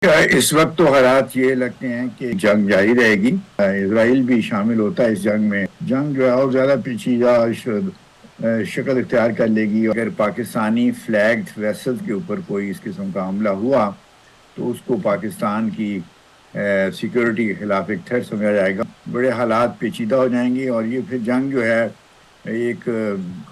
اس وقت تو حالات یہ لگتے ہیں کہ جنگ جاری رہے گی. اسرائیل بھی شامل ہوتا ہے اس جنگ میں. جنگ جو ہے اور زیادہ پیچیدہ شکل اختیار کر لے گی. اگر پاکستانی فلیگڈ ویسل کے اوپر کوئی اس قسم کا حملہ ہوا تو اس کو پاکستان کی سیکورٹی کے خلاف ایک تھریٹ سمجھا جائے گا. بڑے حالات پیچیدہ ہو جائیں گے اور یہ پھر جنگ جو ہے ایک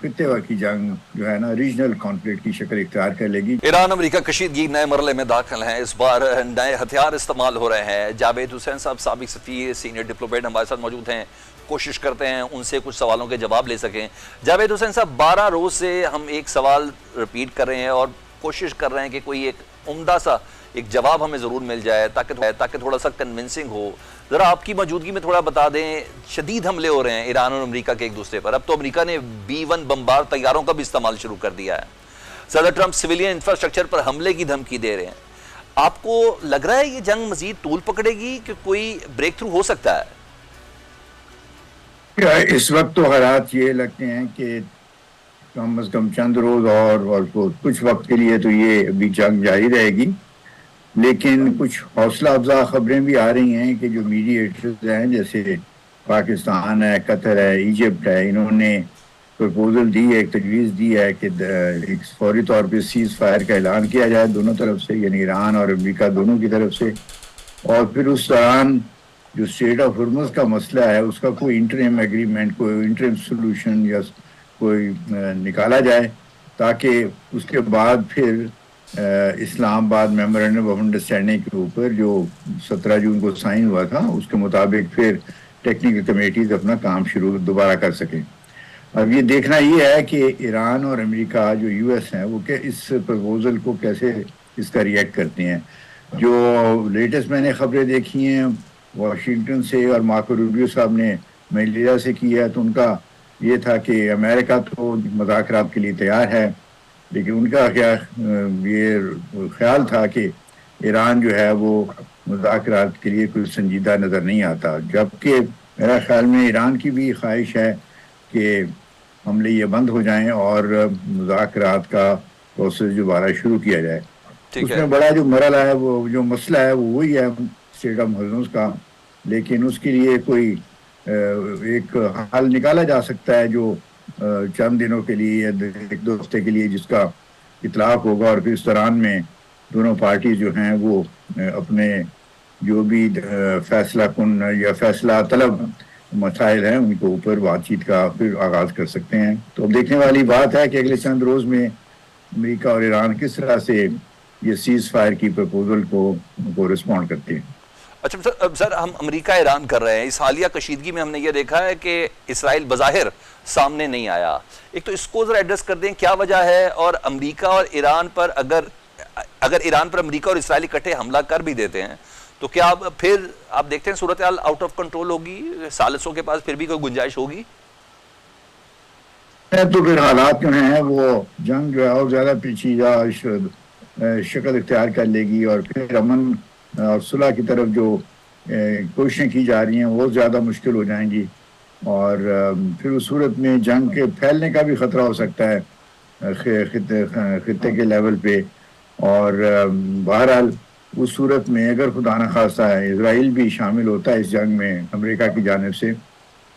خطے کی جنگ جو ہے نا ریجنل کانفلکٹ کی شکل اختیار کر لے گی. ایران امریکہ کشیدگی نئے مرحلے میں داخل ہیں. اس بار نئے ہتھیار استعمال ہو رہے ہیں. جاوید حسین صاحب سابق سفیر سینئر ڈپلومیٹ ہمارے ساتھ موجود ہیں. کوشش کرتے ہیں ان سے کچھ سوالوں کے جواب لے سکیں. جاوید حسین صاحب 12 روز سے ہم ایک سوال ریپیٹ کر رہے ہیں اور کوشش کر رہے ہیں کہ کوئی ایک عمدہ سا ایک جواب ہمیں ضرور مل جائے تاکہ تھوڑا سا کنونسنگ ہو. ذرا آپ کی موجودگی میں تھوڑا بتا دیں. شدید حملے ہو رہے ہیں ایران اور امریکہ کے ایک دوسرے پر. اب تو امریکہ نے B-1 بمبار طیاروں کا بھی استعمال شروع کر دیا ہے. صدر ٹرمپ سویلین انفراسٹرکچر پر حملے کی دھمکی دے رہے ہیں. آپ کو لگ رہا ہے یہ جنگ مزید طول پکڑے گی کہ کوئی بریک تھرو ہو سکتا ہے؟ اس وقت تو حالات یہ لگتے ہیں کہ کم از کم چند روز اور کچھ وقت کے لیے تو یہ ابھی جنگ جاری رہے گی. لیکن کچھ حوصلہ افزا خبریں بھی آ رہی ہیں کہ جو میڈیٹرز ہیں جیسے پاکستان ہے، قطر ہے، ایجپٹ ہے، انہوں نے پرپوزل دی ہے، ایک تجویز دی ہے کہ ایک فوری طور پہ سیز فائر کا اعلان کیا جائے دونوں طرف سے، یعنی ایران اور امریکہ دونوں کی طرف سے. اور پھر اس دوران جو اسٹریٹ آف ہرمز کا مسئلہ ہے اس کا کوئی انٹرم ایگریمنٹ، کوئی انٹرم سولوشن یا کوئی نکالا جائے تاکہ اس کے بعد پھر اسلام آباد میمورنڈم آف انڈرسٹینڈنگ کے اوپر جو 17 جون کو سائن ہوا تھا اس کے مطابق پھر ٹیکنیکل کمیٹیز اپنا کام شروع دوبارہ کر سکیں. اب یہ دیکھنا یہ ہے کہ ایران اور امریکہ جو US ہیں وہ اس پرپوزل کو کیسے اس کا ریئیکٹ کرتے ہیں. جو لیٹسٹ میں نے خبریں دیکھی ہیں واشنگٹن سے اور مارکو روبیو صاحب نے میلیریا سے کی ہے تو ان کا یہ تھا کہ امریکہ تو مذاکرات کے لیے تیار ہے، لیکن ان کا یہ خیال تھا کہ ایران جو ہے وہ مذاکرات کے لیے کوئی سنجیدہ نظر نہیں آتا. جبکہ میرا خیال میں ایران کی بھی خواہش ہے کہ حملے یہ بند ہو جائیں اور مذاکرات کا پروسیس دوبارہ شروع کیا جائے. اس میں بڑا جو مرحلہ ہے وہ جو مسئلہ ہے وہ وہی ہے اسٹیٹ آف ہرمز کا، لیکن اس کے لیے کوئی ایک حل نکالا جا سکتا ہے جو چند دنوں کے لیے، ایک دو ہفتے کے لیے، جس کا اطلاق ہوگا. اور پھر اس دوران میں دونوں پارٹی جو ہیں وہ اپنے جو بھی فیصلہ کن یا فیصلہ طلب مسائل ہیں ان کے اوپر بات چیت کا پھر آغاز کر سکتے ہیں. تو اب دیکھنے والی بات ہے کہ اگلے چند روز میں امریکہ اور ایران کس طرح سے یہ سیز فائر کی پرپوزل کو رسپونڈ کرتے ہیں. اچھا سر، ہم امریکہ ایران کر رہے ہیں. اس حالیہ کشیدگی میں ہم نے یہ دیکھا ہے کہ اسرائیل بظاہر سامنے نہیں آیا. ایک تو اس کو ذرا ایڈریس کر دیں کیا وجہ ہے، اور امریکہ اور ایران پر اگر ایران پر امریکہ اور اسرائیل اکٹھے حملہ کر بھی دیتے ہیں تو کیا پھر آپ دیکھتے ہیں صورتحال آؤٹ آف کنٹرول ہوگی؟ ثالثوں کے پاس پھر بھی کوئی گنجائش ہوگی؟ تو پھر حالات جو ہیں وہ جنگ جو ہے اور زیادہ پیچیدہ شکل اختیار کر لے گی اور پھر امن اور صلح کی طرف جو کوششیں کی جا رہی ہیں وہ زیادہ مشکل ہو جائیں گی. اور پھر اس صورت میں جنگ کے پھیلنے کا بھی خطرہ ہو سکتا ہے خطے کے لیول پہ. اور بہرحال اس صورت میں اگر خدا نخواستہ ہے اسرائیل بھی شامل ہوتا ہے اس جنگ میں امریکہ کی جانب سے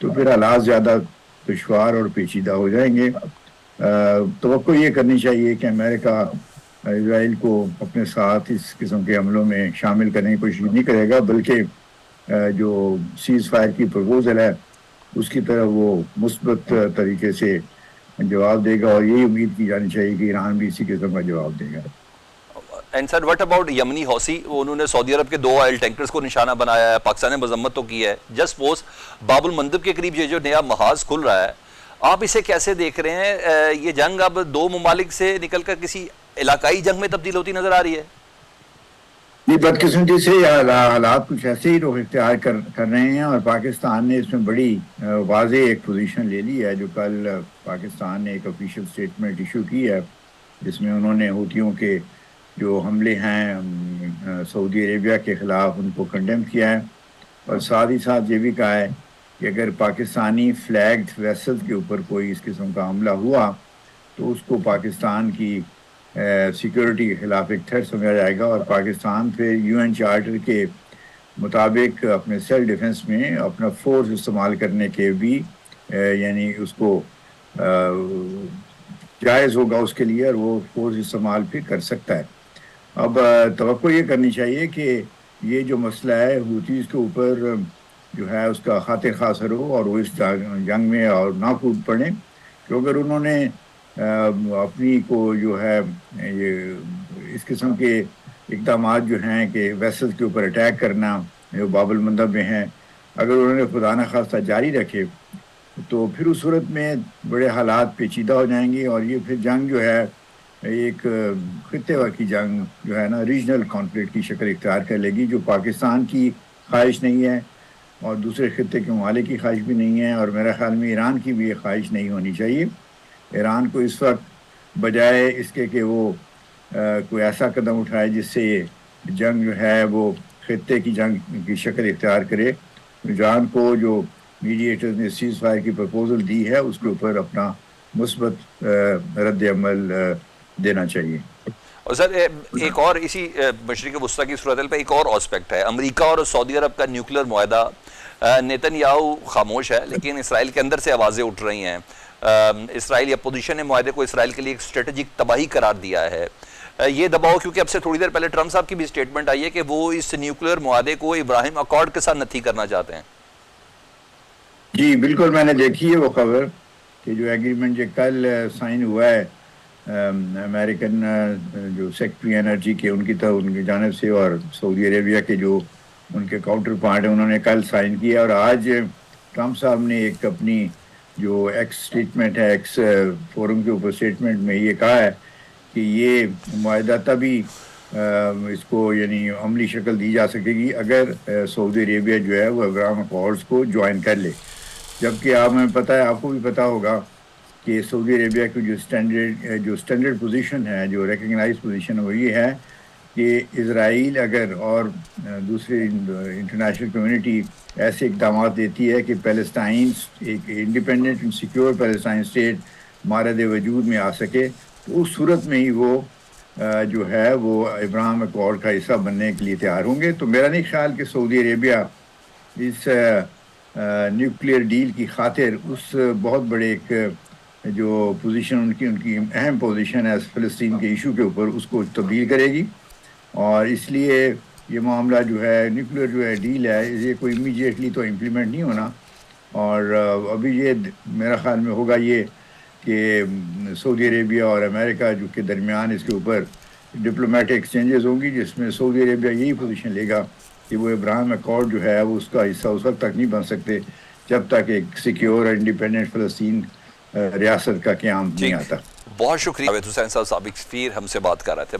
تو پھر حالات زیادہ دشوار اور پیچیدہ ہو جائیں گے. توقع یہ کرنی چاہیے کہ امریکہ اسرائیل کو اپنے ساتھ اس قسم کے حملوں میں شامل کرنے کی کوشش نہیں کرے گا، بلکہ جو سیز فائر کی پرپوزل ہے اس کی طرف وہ مثبت طریقے سے جواب دے گا. اور یہی امید کی جانی چاہیے کہ ایران بھی اسی قسم کا جواب دے گا. اینڈ سر واٹ اباؤٹ یمنی حوثی؟ انہوں نے سعودی عرب کے 2 آئل ٹینکرز کو نشانہ بنایا ہے. پاکستان نے مذمت تو کی ہے. جسٹ پوز باب المندب کے قریب یہ جو نیا محاذ کھل رہا ہے، آپ اسے کیسے دیکھ رہے ہیں؟ یہ جنگ اب 2 ممالک سے نکل کر کسی علاقائی جنگ میں تبدیل ہوتی نظر آ رہی ہے؟ یہ بدقسمتی سے حالات کچھ ایسے ہی رخ اختیار کر رہے ہیں اور پاکستان نے اس میں بڑی واضح ایک پوزیشن لے لی ہے. جو کل پاکستان نے ایک آفیشیل سٹیٹمنٹ ایشو کی ہے جس میں انہوں نے حوثیوں کے جو حملے ہیں سعودی عربیہ کے خلاف ان کو کنڈیم کیا ہے، اور ساتھ ہی ساتھ یہ بھی کہا ہے کہ اگر پاکستانی فلیگڈ ویسل کے اوپر کوئی اس قسم کا حملہ ہوا تو اس کو پاکستان کی سیکورٹی کے خلاف ایک تھریٹ سمجھا جائے گا، اور پاکستان پھر UN چارٹر کے مطابق اپنے سیلف ڈیفنس میں اپنا فورس استعمال کرنے کے بھی یعنی اس کو جائز ہوگا اس کے لیے، اور وہ فورس استعمال پھر کر سکتا ہے۔ اب توقع یہ کرنی چاہیے کہ یہ جو مسئلہ ہے حوثیز کے اوپر جو ہے اس کا خاطر خاصر ہو، اور وہ اس جنگ میں اور نہ کود پڑیں، کہ اگر انہوں نے اپنی کو جو ہے یہ اس قسم کے اقدامات جو ہیں کہ ویسل کے اوپر اٹیک کرنا جو باب المندب میں ہیں، اگر انہوں نے خدا نخواستہ جاری رکھے تو پھر اس صورت میں بڑے حالات پیچیدہ ہو جائیں گے، اور یہ پھر جنگ جو ہے ایک خطے کی جنگ جو ہے نا ریجنل کانفلکٹ کی شکل اختیار کر لے گی، جو پاکستان کی خواہش نہیں ہے اور دوسرے خطے کے ممالک کی خواہش بھی نہیں ہے، اور میرا خیال میں ایران کی بھی یہ خواہش نہیں ہونی چاہیے۔ ایران کو اس وقت بجائے اس کے کہ وہ کوئی ایسا قدم اٹھائے جس سے یہ جنگ جو ہے وہ خطے کی جنگ کی شکل اختیار کرے، ایران کو جو میڈیٹرز نے سیز فائر کی پرپوزل دی ہے اس کے اوپر اپنا مثبت رد عمل دینا چاہیے۔ اور سر ایک اور اسی مشرق وسطیٰ کی صورتحال پہ ایک اور آسپیکٹ ہے، امریکہ اور سعودی عرب کا نیوکلیر معاہدہ۔ نیتن یاہو خاموش ہے لیکن اسرائیل کے اندر سے آوازیں اٹھ رہی ہیں۔ اسرائیلی اپوزیشن نے معاہدے کو اسرائیل کے لیے ایک اسٹریٹجک تباہی قرار دیا ہے۔ یہ دباؤ کیونکہ اب سے تھوڑی دیر پہلے ٹرمپ صاحب کی بھی سٹیٹمنٹ آئی ہے کہ وہ اس نیوکلیر معاہدے کو ابراہیم اکارڈ کے ساتھ نتھی کرنا چاہتے ہیں۔ جی بالکل، میں نے دیکھی ہے وہ خبر کہ جو ایگریمنٹ جو کل سائن ہوا ہے امریکن جو سیکٹری انرجی کے ان کی جانب سے، اور سعودی عربیہ کے جو ان کے کاؤنٹر پارٹ ہیں انہوں نے کل سائن کیا، اور آج ٹرمپ صاحب نے ایک اپنی جو ایکس اسٹیٹمنٹ ہے ایکس فورم کے اوپر اسٹیٹمنٹ میں یہ کہا ہے کہ یہ معاہدہ تبھی اس کو یعنی عملی شکل دی جا سکے گی اگر سعودی عربیہ جو ہے وہ ابراہیم اکارڈز کو جوائن کر لے، جبکہ ہمیں پتہ ہے، آپ کو بھی پتہ ہوگا کہ سعودی عربیہ کی جو اسٹینڈرڈ پوزیشن ہے، جو ریکگنائز پوزیشن ہے، وہ یہ ہے کہ اسرائیل اگر اور دوسری انٹرنیشنل کمیونٹی ایسے اقدامات دیتی ہے کہ پیلسٹائن ایک independent and secure Palestine state مارد وجود میں آ سکے، تو اس صورت میں ہی وہ جو ہے وہ ابراہیم اکارڈ کا حصہ بننے کے لیے تیار ہوں گے۔ تو میرا نہیں خیال کہ سعودی عربیہ اس نیوکلیر ڈیل کی خاطر اس بہت بڑے ایک جو پوزیشن ان کی اہم پوزیشن ہے فلسطین کے ایشو کے اوپر اس کو تبدیل کرے گی، اور اس لیے یہ معاملہ جو ہے نیوکلیر جو ہے ڈیل ہے یہ کوئی امیجیٹلی تو امپلیمنٹ نہیں ہونا، اور ابھی یہ میرا خیال میں ہوگا یہ کہ سعودی عربیہ اور امریکہ جو کے درمیان اس کے اوپر ڈپلومیٹک ایکسچینجز ہوں گی، جس میں سعودی عربیہ یہی پوزیشن لے گا کہ وہ ابراہیم اکارڈ جو ہے وہ اس کا حصہ اس وقت تک نہیں بن سکتے جب تک ایک سیکیور اور انڈیپینڈنٹ فلسطین ریاست کا قیام نہیں آتا۔ بہت شکریہ جاوید حسین صاحب، سابق سفیر ہم سے بات کر رہے تھے۔